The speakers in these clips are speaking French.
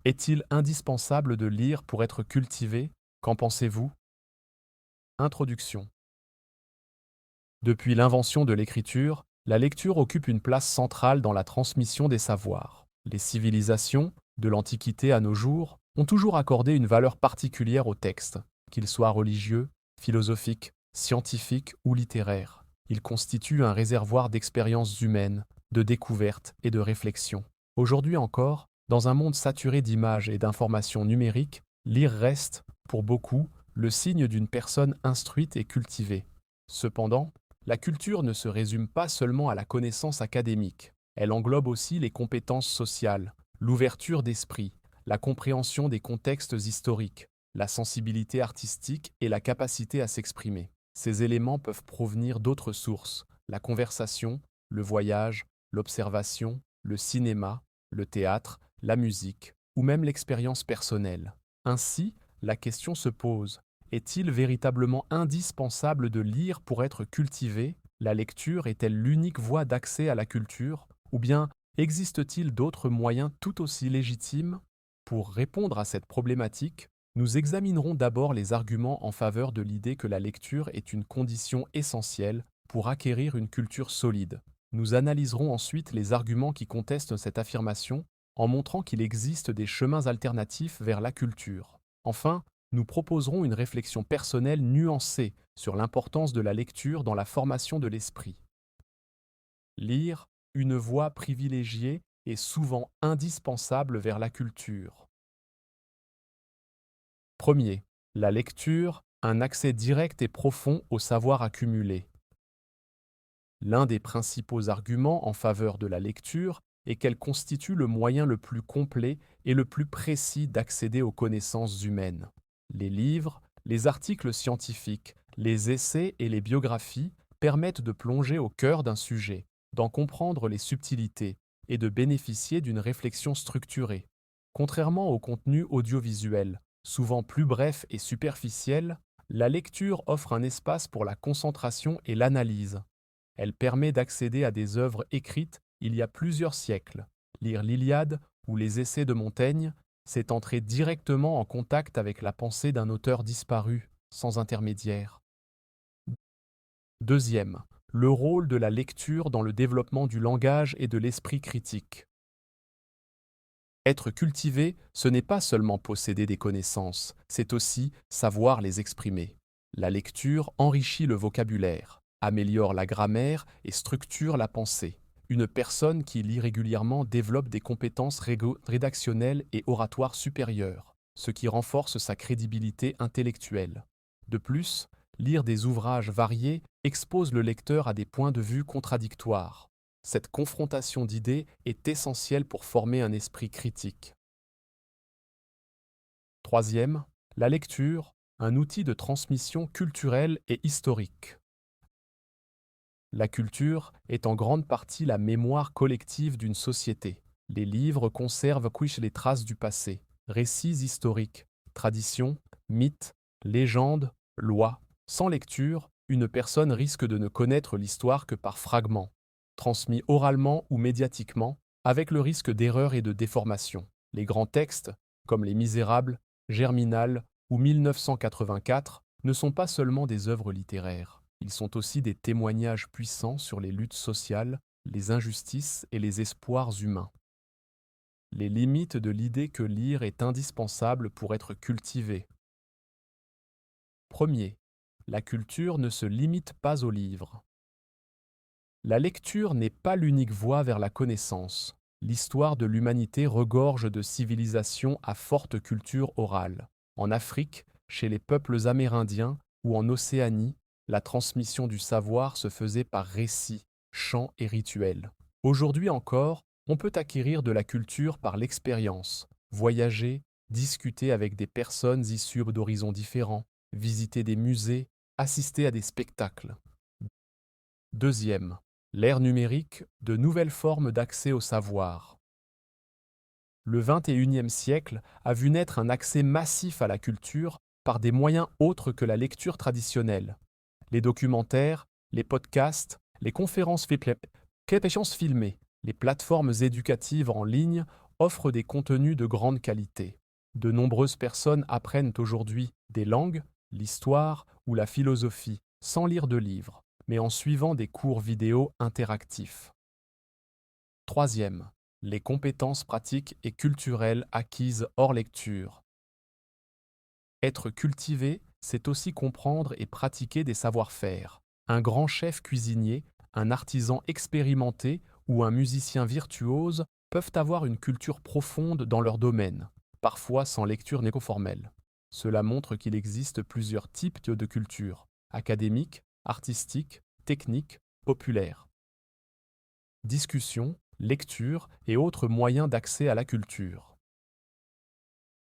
Est-il indispensable de lire pour être cultivé? Qu'en pensez-vous? Introduction. Depuis l'invention de l'écriture, la lecture occupe une place centrale dans la transmission des savoirs. Les civilisations, de l'Antiquité à nos jours, ont toujours accordé une valeur particulière au texte, qu'il soit religieux, philosophique, scientifique ou littéraire. Il constitue un réservoir d'expériences humaines, de découvertes et de réflexions. Aujourd'hui encore, dans un monde saturé d'images et d'informations numériques, lire reste, pour beaucoup, le signe d'une personne instruite et cultivée. Cependant, la culture ne se résume pas seulement à la connaissance académique. Elle englobe aussi les compétences sociales, l'ouverture d'esprit, la compréhension des contextes historiques, la sensibilité artistique et la capacité à s'exprimer. Ces éléments peuvent provenir d'autres sources, la conversation, le voyage, l'observation, le cinéma, le théâtre, la musique ou même l'expérience personnelle. Ainsi, la question se pose: est-il véritablement indispensable de lire pour être cultivé? La lecture est-elle l'unique voie d'accès à la culture? Ou bien existe-t-il d'autres moyens tout aussi légitimes? Pour répondre à cette problématique, nous examinerons d'abord les arguments en faveur de l'idée que la lecture est une condition essentielle pour acquérir une culture solide. Nous analyserons ensuite les arguments qui contestent cette affirmation en montrant qu'il existe des chemins alternatifs vers la culture. Enfin, nous proposerons une réflexion personnelle nuancée sur l'importance de la lecture dans la formation de l'esprit. Lire, une voie privilégiée et souvent indispensable vers la culture. Premier, la lecture, un accès direct et profond au savoir accumulé. L'un des principaux arguments en faveur de la lecture est qu'elle constitue le moyen le plus complet et le plus précis d'accéder aux connaissances humaines. Les livres, les articles scientifiques, les essais et les biographies permettent de plonger au cœur d'un sujet, d'en comprendre les subtilités et de bénéficier d'une réflexion structurée. Contrairement au contenu audiovisuel, souvent plus bref et superficiel, la lecture offre un espace pour la concentration et l'analyse. Elle permet d'accéder à des œuvres écrites il y a plusieurs siècles. Lire l'Iliade ou les essais de Montaigne, c'est entrer directement en contact avec la pensée d'un auteur disparu, sans intermédiaire. Deuxième, le rôle de la lecture dans le développement du langage et de l'esprit critique. Être cultivé, ce n'est pas seulement posséder des connaissances, c'est aussi savoir les exprimer. La lecture enrichit le vocabulaire, améliore la grammaire et structure la pensée. Une personne qui lit régulièrement développe des compétences rédactionnelles et oratoires supérieures, ce qui renforce sa crédibilité intellectuelle. De plus, lire des ouvrages variés expose le lecteur à des points de vue contradictoires. Cette confrontation d'idées est essentielle pour former un esprit critique. Troisième, la lecture, un outil de transmission culturelle et historique. La culture est en grande partie la mémoire collective d'une société. Les livres conservent les traces du passé, récits historiques, traditions, mythes, légendes, lois. Sans lecture, une personne risque de ne connaître l'histoire que par fragments, transmis oralement ou médiatiquement, avec le risque d'erreurs et de déformation. Les grands textes, comme Les Misérables, Germinal ou 1984, ne sont pas seulement des œuvres littéraires. Ils sont aussi des témoignages puissants sur les luttes sociales, les injustices et les espoirs humains. Les limites de l'idée que lire est indispensable pour être cultivé. Premier, la culture ne se limite pas aux livres. La lecture n'est pas l'unique voie vers la connaissance. L'histoire de l'humanité regorge de civilisations à forte culture orale. En Afrique, chez les peuples amérindiens ou en Océanie, la transmission du savoir se faisait par récits, chants et rituels. Aujourd'hui encore, on peut acquérir de la culture par l'expérience, voyager, discuter avec des personnes issues d'horizons différents, visiter des musées, assister à des spectacles. Deuxième, l'ère numérique, de nouvelles formes d'accès au savoir. Le XXIe siècle a vu naître un accès massif à la culture par des moyens autres que la lecture traditionnelle. Les documentaires, les podcasts, les conférences filmées, les plateformes éducatives en ligne offre des contenus de grande qualité. De nombreuses personnes apprennent aujourd'hui des langues, l'histoire ou la philosophie sans lire de livres, mais en suivant des cours vidéo interactifs. Troisième, les compétences pratiques et culturelles acquises hors lecture. Être cultivé, c'est aussi comprendre et pratiquer des savoir-faire. Un grand chef cuisinier, un artisan expérimenté ou un musicien virtuose peuvent avoir une culture profonde dans leur domaine, parfois sans lecture négo-formelle. Cela montre qu'il existe plusieurs types de culture, académique, artistique, technique, populaire. Discussion, lecture et autres moyens d'accès à la culture.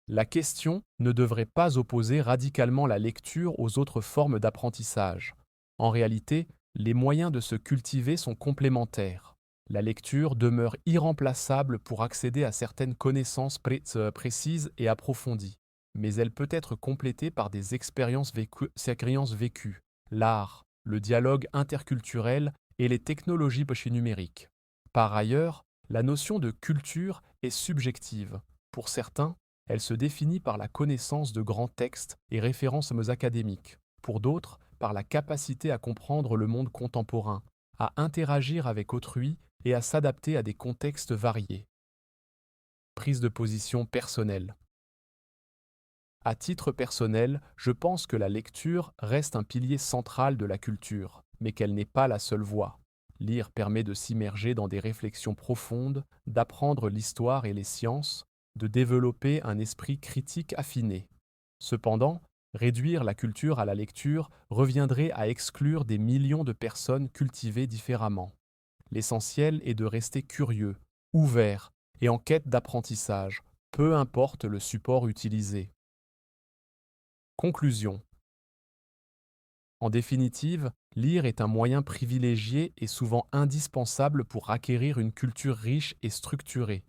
La question ne devrait pas opposer radicalement la lecture aux autres formes d'apprentissage. En réalité, les moyens de se cultiver sont complémentaires. La lecture demeure irremplaçable pour accéder à certaines connaissances précises et approfondies, mais elle peut être complétée par des expériences vécues, l'art, le dialogue interculturel et les technologies numériques. Par ailleurs, la notion de culture est subjective. Pour certains, elle se définit par la connaissance de grands textes et références académiques. Pour d'autres, par la capacité à comprendre le monde contemporain, à interagir avec autrui et à s'adapter à des contextes variés. Prise de position personnelle. À titre personnel, je pense que la lecture reste un pilier central de la culture, mais qu'elle n'est pas la seule voie. Lire permet de s'immerger dans des réflexions profondes, d'apprendre l'histoire et les sciences, de développer un esprit critique affiné. Cependant, réduire la culture à la lecture reviendrait à exclure des millions de personnes cultivées différemment. L'essentiel est de rester curieux, ouvert et en quête d'apprentissage, peu importe le support utilisé. Conclusion. En définitive, lire est un moyen privilégié et souvent indispensable pour acquérir une culture riche et structurée.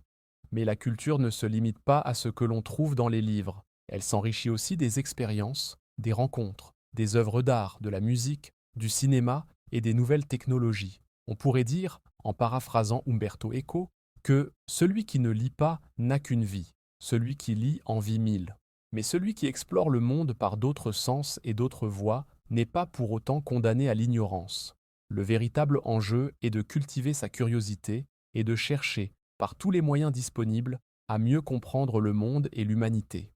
Mais la culture ne se limite pas à ce que l'on trouve dans les livres. Elle s'enrichit aussi des expériences, des rencontres, des œuvres d'art, de la musique, du cinéma et des nouvelles technologies. On pourrait dire, en paraphrasant Umberto Eco, que celui qui ne lit pas n'a qu'une vie, celui qui lit en vit mille. Mais celui qui explore le monde par d'autres sens et d'autres voies n'est pas pour autant condamné à l'ignorance. Le véritable enjeu est de cultiver sa curiosité et de chercher, par tous les moyens disponibles, à mieux comprendre le monde et l'humanité.